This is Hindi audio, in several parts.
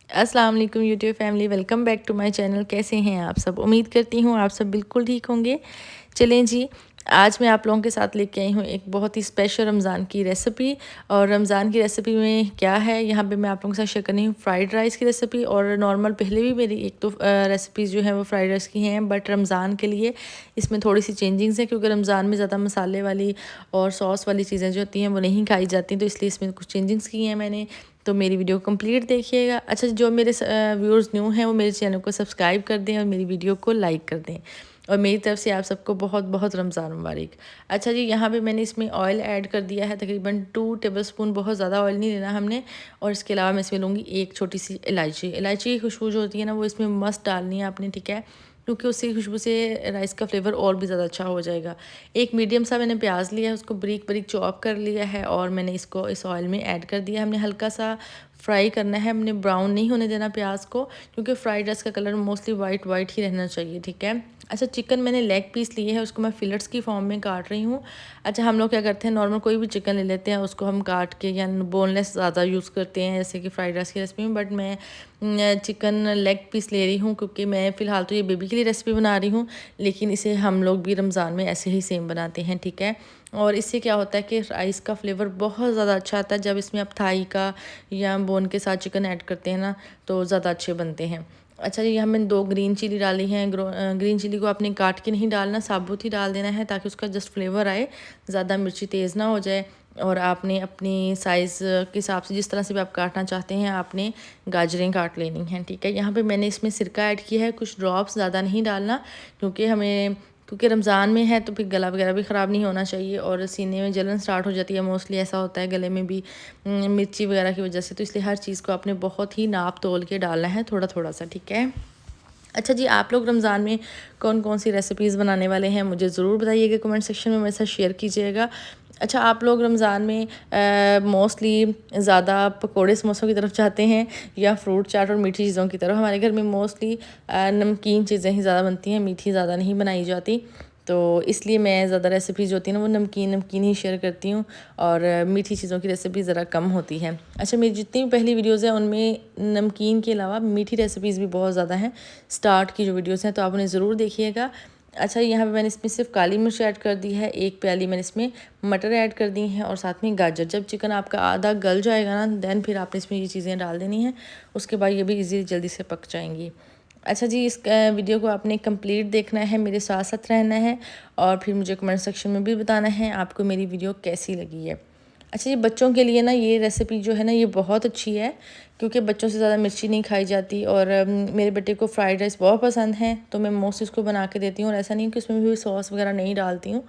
अस्सलाम वालेकुम YouTube family, welcome back to my channel. कैसे हैं आप सब? उम्मीद करती हूँ आप सब बिल्कुल ठीक होंगे। चलें जी, आज मैं आप लोगों के साथ लेके आई हूँ एक बहुत ही स्पेशल रमज़ान की रेसिपी। और रमज़ान की रेसिपी में क्या है, यहाँ पे मैं आप लोगों के साथ शेयर करनी हूँ फ्राइड राइस की रेसिपी। और नॉर्मल पहले भी मेरी एक तो रेसिपीज़ जो हैं वो फ्राइड राइस की हैं, बट रमज़ान के लिए इसमें थोड़ी सी चेंजिंग्स हैं क्योंकि रमज़ान में ज़्यादा मसाले वाली और सॉस वाली चीज़ें जो होती हैं वो नहीं खाई जाती, तो इसलिए इसमें कुछ चेंजिंग्स की हैं मैंने। तो मेरी वीडियो को कंप्लीट देखिएगा। अच्छा, जो मेरे व्यूअर्स न्यू हैं वो मेरे चैनल को सब्सक्राइब कर दें और मेरी वीडियो को लाइक कर दें। और मेरी तरफ से आप सबको बहुत बहुत रमज़ान मुबारक। अच्छा जी, यहाँ पे मैंने इसमें ऑयल ऐड कर दिया है, तकरीबन 2 टेबलस्पून। बहुत ज़्यादा ऑयल नहीं लेना हमने। और इसके अलावा मैं इसमें लूँगी एक छोटी सी इलायची। इलायची की खुशबू जो होती है ना, वो इसमें मस्त डालनी है आपने, ठीक है, क्योंकि उसकी खुशबू से राइस का फ्लेवर और भी ज़्यादा अच्छा हो जाएगा। एक मीडियम सा मैंने प्याज लिया है, उसको बारीक बारीक चॉप कर लिया है और मैंने इसको इस ऑयल में ऐड कर दिया। हमने हल्का सा फ्राई करना है, हमने ब्राउन नहीं होने देना प्याज को, क्योंकि फ्राइड राइस का कलर मोस्टली वाइट वाइट ही रहना चाहिए, ठीक है। अच्छा, चिकन मैंने लेग पीस लिए है, उसको मैं फिलट्स की फॉर्म में काट रही हूँ। अच्छा, हम लोग क्या करते हैं, नॉर्मल कोई भी चिकन ले लेते हैं, उसको हम काट के या बोनलेस ज़्यादा यूज़ करते हैं जैसे कि फ्राइड राइस की रेसिपी में, बट मैं चिकन लेग पीस ले रही हूँ क्योंकि मैं फ़िलहाल तो ये बेबी के लिए रेसिपी बना रही हूँ, लेकिन इसे हम लोग भी रमज़ान में ऐसे ही सेम बनाते हैं, ठीक है। और इससे क्या होता है कि राइस का फ्लेवर बहुत ज़्यादा अच्छा आता है। जब इसमें आप थाई का या बोन के साथ चिकन ऐड करते हैं ना, तो ज़्यादा अच्छे बनते हैं। अच्छा जी, यहाँ मैंने 2 ग्रीन चिली डाली हैं। ग्रीन चिली को आपने काट के नहीं डालना, साबुत ही डाल देना है ताकि उसका जस्ट फ्लेवर आए, ज़्यादा मिर्ची तेज़ ना हो जाए। और आपने अपनी साइज़ के हिसाब से जिस तरह से भी आप काटना चाहते हैं, आपने गाजरें काट लेनी हैं, ठीक है। यहाँ पे मैंने इसमें सिरका ऐड किया है, कुछ ड्रॉप्स, ज़्यादा नहीं डालना, क्योंकि रमज़ान में है तो फिर गला वगैरह भी ख़राब नहीं होना चाहिए और सीने में जलन स्टार्ट हो जाती है। मोस्टली ऐसा होता है गले में भी मिर्ची वगैरह की वजह से, तो इसलिए हर चीज़ को आपने बहुत ही नाप तोल के डालना है, थोड़ा थोड़ा सा, ठीक है। अच्छा जी, आप लोग रमज़ान में कौन कौन सी रेसिपीज़ बनाने वाले हैं मुझे ज़रूर बताइएगा, कमेंट सेक्शन में मेरे साथ शेयर कीजिएगा। अच्छा, आप लोग रमज़ान में मोस्टली ज़्यादा पकोड़े समोसों की तरफ जाते हैं या फ्रूट चाट और मीठी चीज़ों की तरफ? हमारे घर में मोस्टली नमकीन चीज़ें ही ज़्यादा बनती हैं, मीठी ज़्यादा नहीं बनाई जाती। तो इसलिए मैं ज़्यादा रेसिपीज़ जो होती हैं ना, वो नमकीन नमकीन ही शेयर करती हूँ और मीठी चीज़ों की रेसिपी ज़रा कम होती है। अच्छा, मेरी जितनी भी पहली वीडियोज़ हैं उनमें नमकीन के अलावा मीठी रेसिपीज़ भी बहुत ज़्यादा हैं। स्टार्ट की जो वीडियोज़ हैं तो आप उन्हें ज़रूर देखिएगा। अच्छा, यहाँ पे मैंने इसमें सिर्फ काली मिर्च ऐड कर दी है, 1 प्याली मैंने इसमें मटर ऐड कर दी हैं और साथ में गाजर। जब चिकन आपका आधा गल जाएगा ना, देन फिर आपने इसमें ये चीज़ें डाल देनी हैं, उसके बाद ये भी ईज़िली जल्दी से पक जाएंगी। अच्छा जी, इस वीडियो को आपने कंप्लीट देखना है, मेरे साथ साथ रहना है और फिर मुझे कमेंट सेक्शन में भी बताना है आपको मेरी वीडियो कैसी लगी है। अच्छा, ये बच्चों के लिए ना ये रेसिपी जो है ना, ये बहुत अच्छी है क्योंकि बच्चों से ज़्यादा मिर्ची नहीं खाई जाती और मेरे बेटे को फ्राइड राइस बहुत पसंद है, तो मैं मोस्ट इसको बना के देती हूँ। और ऐसा नहीं कि उसमें भी सॉस वगैरह नहीं डालती हूँ,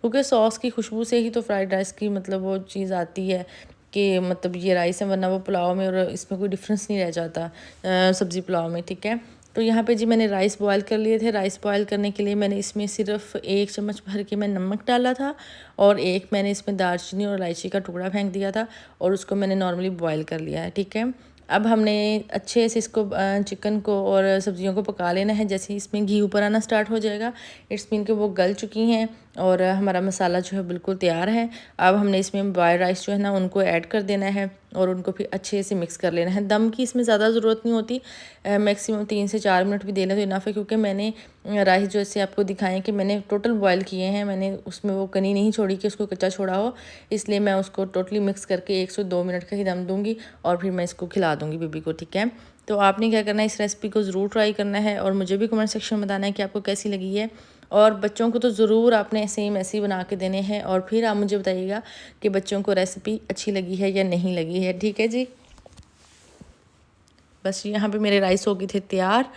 क्योंकि सॉस की खुशबू से ही तो फ्राइड राइस की मतलब वो चीज़ आती है कि मतलब ये राइस है, वरना वो पुलाव में और इसमें कोई डिफरेंस नहीं रह जाता सब्ज़ी पुलाव में, ठीक है। तो यहाँ पे जी मैंने राइस बॉयल कर लिए थे। राइस बॉयल करने के लिए मैंने इसमें सिर्फ 1 चम्मच भर के मैं नमक डाला था और एक मैंने इसमें दालचीनी और इलायची का टुकड़ा फेंक दिया था और उसको मैंने नॉर्मली बॉयल कर लिया है, ठीक है। अब हमने अच्छे से इसको चिकन को और सब्जियों को पका लेना है। जैसे ही इसमें घी ऊपर आना स्टार्ट हो जाएगा, इट्स मीन कि वो गल चुकी हैं और हमारा मसाला जो है बिल्कुल तैयार है। अब हमने इसमें बॉयल राइस जो है ना, उनको ऐड कर देना है और उनको फिर अच्छे से मिक्स कर लेना है। दम की इसमें ज़्यादा ज़रूरत नहीं होती, मैक्सिमम 3 से 4 मिनट भी दे लें तो इनफ है, क्योंकि मैंने राइस जो ऐसे आपको दिखाएं कि मैंने टोटल बॉयल किए हैं, मैंने उसमें वो कनी नहीं छोड़ी कि उसको कच्चा छोड़ा हो, इसलिए मैं उसको टोटली मिक्स करके 1 से 2 मिनट का ही दम दूँगी और फिर मैं इसको खिला दूँगी बेबी को, ठीक है। तो आपने क्या करना है, इस रेसिपी को ज़रूर ट्राई करना है और मुझे भी कमेंट सेक्शन में बताना है कि आपको कैसी लगी है। और बच्चों को तो ज़रूर आपने सेम ऐसे ही बना के देने हैं और फिर आप मुझे बताइएगा कि बच्चों को रेसिपी अच्छी लगी है या नहीं लगी है, ठीक है जी। बस यहाँ पे मेरे राइस हो गए थे तैयार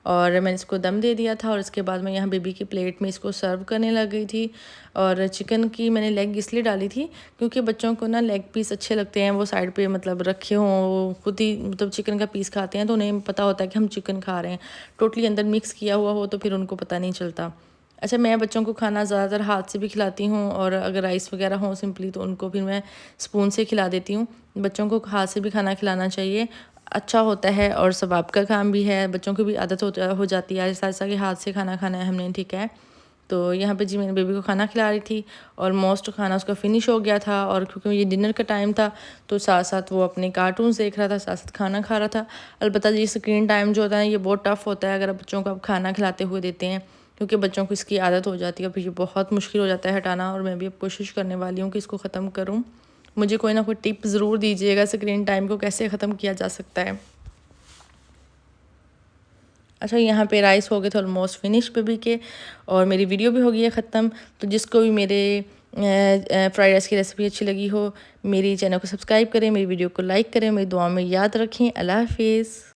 और मैंने इसको दम दे दिया था और इसके बाद मैं यहाँ बेबी की प्लेट में इसको सर्व करने लग गई थी। और चिकन की मैंने लेग इसलिए डाली थी क्योंकि बच्चों को ना लेग पीस अच्छे लगते हैं, वो साइड पे मतलब रखे हों, वो खुद ही मतलब चिकन का पीस खाते हैं तो उन्हें पता होता है कि हम चिकन खा रहे हैं। टोटली अंदर मिक्स किया हुआ हो तो फिर उनको पता नहीं चलता। अच्छा, मैं बच्चों को खाना ज़्यादातर हाथ से भी खिलाती हूँ और अगर राइस वगैरह हो सिंपली तो उनको फिर मैं स्पून से खिला देती हूँ। बच्चों को हाथ से भी खाना खिलाना चाहिए, अच्छा होता है और सवाब का काम भी है। बच्चों की भी आदत हो जाती है ऐसा ऐसा कि हाथ से खाना खाना है हमने, ठीक है। तो यहाँ पे जी मैंने बेबी को खाना खिला रही थी। ऑलमोस्ट खाना उसका फिनिश हो गया था और क्योंकि ये डिनर का टाइम था तो साथ साथ वो अपने कार्टून्स देख रहा था, साथ साथ खाना खा रहा था। अलबत्ता जी स्क्रीन टाइम जो होता है ये बहुत टफ़ होता है अगर आप बच्चों को आप खाना खिलाते हुए देते हैं, क्योंकि बच्चों को इसकी आदत हो जाती है और फिर ये बहुत मुश्किल हो जाता है हटाना। और मैं भी अब कोशिश करने वाली हूँ कि इसको ख़त्म करूँ। मुझे कोई ना कोई टिप ज़रूर दीजिएगा स्क्रीन टाइम को कैसे ख़त्म किया जा सकता है। अच्छा, यहाँ पे राइस हो गए थे ऑलमोस्ट फिनिश बेबी के, और मेरी वीडियो भी हो गई है ख़त्म। तो जिसको भी मेरे फ्राइड राइस की रेसिपी अच्छी लगी हो, मेरी चैनल को सब्सक्राइब करें, मेरी वीडियो को लाइक करें, मेरी दुआ में याद रखें। अल्लाह हाफिज़।